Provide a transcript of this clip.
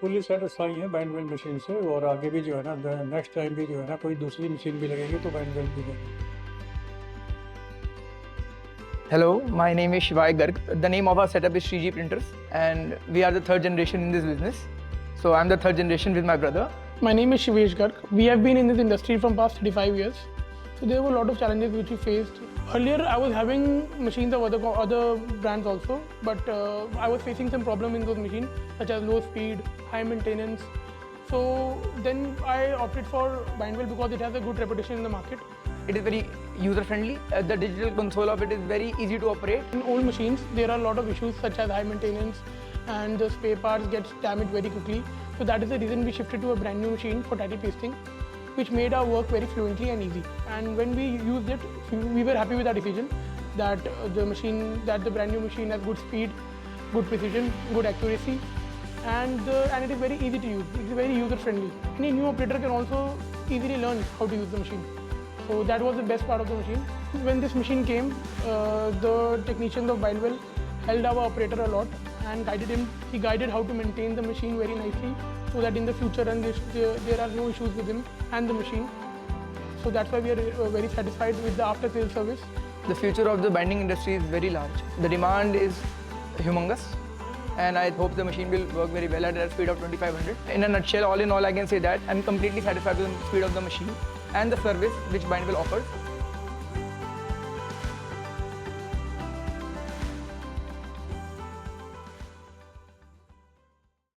Fully satisfy है बाइंडवेल machine से, और आगे भी जो है ना नेक्स्ट टाइम भी जो है ना कोई दूसरी मशीन भी लगेगी तो बाइंडवेल भी लगेगी। Hello, my name is Shree Jee. The name of our setup is Shree Jee Printers, and we are the third generation in this business. So I'm the third generation with my brother. My name is Shree Jee. We have been in this industry from past 35 years. So there were a lot of challenges which we faced. Earlier I was having machines of other brands also, but I was facing some problem in those machines such as low speed, high maintenance. So then I opted for Bindwel because it has a good reputation in the market. It is very user friendly. The digital console of it is very easy to operate. In old machines there are a lot of issues such as high maintenance and the spare parts get damaged very quickly. So that is the reason we shifted to a brand new machine for title pasting, which made our work very fluently and easy. And when we used it, we were happy with our decision that the brand new machine has good speed, good precision, good accuracy, and it is very easy to use. It is very user friendly. Any new operator can also easily learn how to use the machine. So that was the best part of the machine. When this machine came, the technicians of Bindwel helped our operator a lot and guided him. He guided how to maintain the machine very nicely, so that in the future there are no issues with him and the machine. So that's why we are very satisfied with the after sales service. The future of the binding industry is very large. The demand is humongous, and I hope the machine will work very well at a speed of 2500. In a nutshell, all in all, I can say that I'm completely satisfied with the speed of the machine and the service which Bindwel offers.